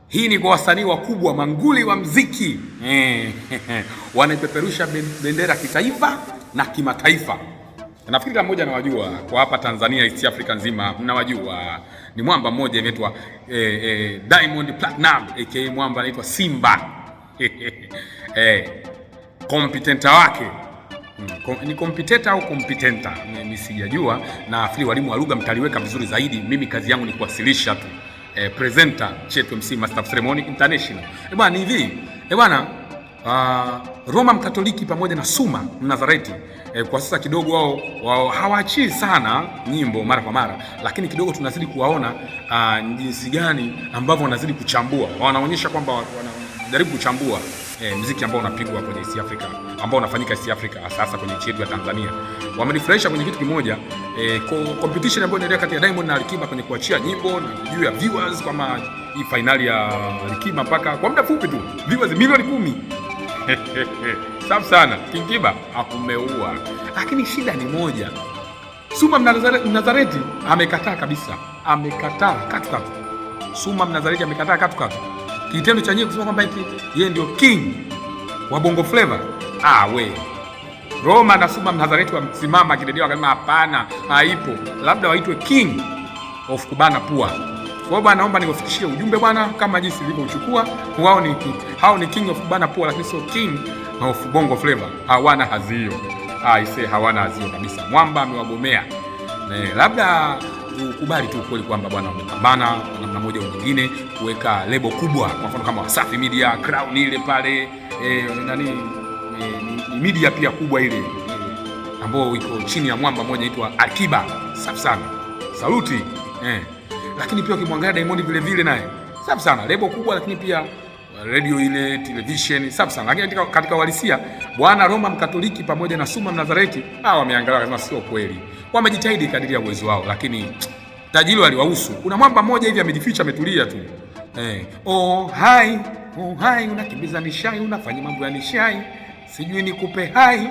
Hii ni kwa wasanii wakubwa, manguli wa mziki wanaipeperusha bendera kitaifa na kimataifa. Nafikiri kila mmoja anawajua kwa hapa Tanzania, East Africa nzima mnawajua. Ni mwamba mmoja anaitwa Diamond Platinum aka mwamba anaitwa Simba. Kompetenta wake ni kompetenta au kompetenta mimi sijajua, na nafikiri walimu wa lugha mtaliweka vizuri zaidi. Mimi kazi yangu ni kuwasilisha tu. Presenter Chetu MC Master of Ceremony International. Bwana ni hivi. Bwana Roma Mkatoliki pamoja na Suma Mnazareti kwa sasa kidogo wao hawaachii sana nyimbo mara kwa mara, lakini kidogo tunazidi kuwaona jinsi gani ambavyo wanazidi kuchambua. Wanaonyesha kwamba wanajaribu kuchambua muziki ambao unapigwa kwenye East Africa, ambao unafanyika East Africa, sasa kwenye nchi yetu ya Tanzania. Wamenifurahisha kwenye kitu kimoja, competition ambayo inaendelea kati ya Diamond na Alikiba kwenye kuachia nyimbo na juu ya viewers, kama hii finali ya Alikiba mpaka kwa muda fupi tu viewers milioni 10. Safi sana, King Kiba akumeua. Lakini shida ni moja, Suma Mnazareti amekataa kabisa, amekataa katukatu. Suma Mnazareti amekataa katukatu kitendo cha yeye kusema kwamba eti yeye ndio king wa Bongo Flava. We Roma na Suma Mnazareti wamsimama kidedea, wakasema hapana, haipo, labda waitwe king of kubana pua. Kwa hiyo bwana, naomba niwafikishie ujumbe bwana, kama jinsi nilivyochukua hao ni king of kubana pua, lakini sio king of Bongo Flava. Hawana hadhi hiyo. Hawana hadhi hiyo kabisa. Mwamba amewagomea. Labda ukubali tu kweli kwamba bwana wamepambana kwa namna moja au nyingine kuweka lebo kubwa, kwa mfano kama Wasafi Media, Crown ile pale ni media pia kubwa ile ambayo iko chini ya mwamba mmoja anaitwa Alikiba. Safi sana, saluti. Lakini pia ukimwangalia Diamond vile vile naye safi sana, lebo kubwa, lakini pia radio ile, television, safi sana. Lakini katika uhalisia bwana Roma Mkatoliki pamoja na Suma Mnazareti wameangalia kama sio kweli. Wamejitahidi kadiri ya uwezo wao, lakini tajiri aliwahusu. Kuna mwamba mmoja hivi amejificha, ametulia tu. Hai unakimbiza nishai, unafanya mambo ya nishai, sijui nikupe hai.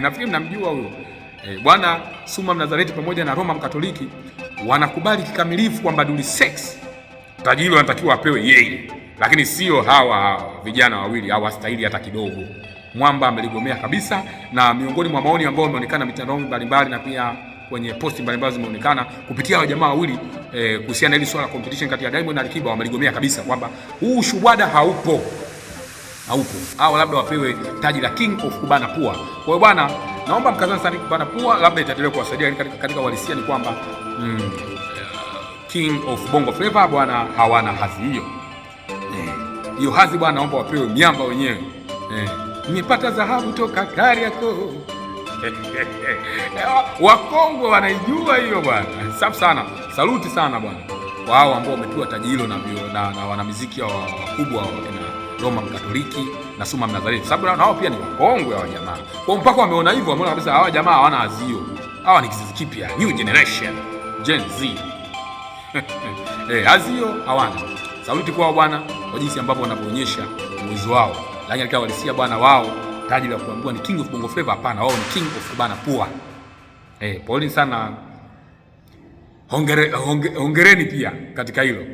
Nafikiri mnamjua huyo. Bwana Suma Mnazareti pamoja na Roma Mkatoliki wanakubali kikamilifu kwamba duli sex tajiri anatakiwa apewe yeye, lakini sio hawa vijana wawili, hawastahili hata kidogo. Mwamba ameligomea kabisa, na miongoni mwa maoni ambayo yameonekana mitandao mbalimbali na pia kwenye posti mbalimbali zimeonekana kupitia hao jamaa wawili kuhusiana na hili swala competition kati ya Diamond na Alikiba, wameligomea kabisa kwamba huu shubada haupo. Au labda wapewe taji la king of kubana pua. Kwa hiyo bwana, naomba mkazana sana kubana pua, labda itaendelea kuwasaidia katika uhalisia ni kwamba king of Bongo Flava bwana hawana hadhi hiyo. Hiyo hadhi bwana, naomba wapewe miamba wenyewe. Nimepata dhahabu toka Kariakoo. Wakongo wanaijua hiyo bwana. Safi sana. Saluti sana bwana kwa hao ambao wamepewa taji hilo na wanamuziki wakubwa wakina Roma Mkatoliki na Suma Mnazareti. Sababu nao pia ni wakongwe wa jamaa. Kwa mpaka wameona hivyo, wameona kabisa hawa jamaa hawana azio. Hawa ni kizazi kipya, new generation, Gen Z. Azio hawana. Saluti kwao bwana kwa jinsi ambavyo wanaonyesha uwezo wao. Lakini katika walisia bwana, wao taji la kuambiwa ni king of Bongo Flava hapana, wao ni king of kubana pua. Pole sana. Hongereni pia katika hilo.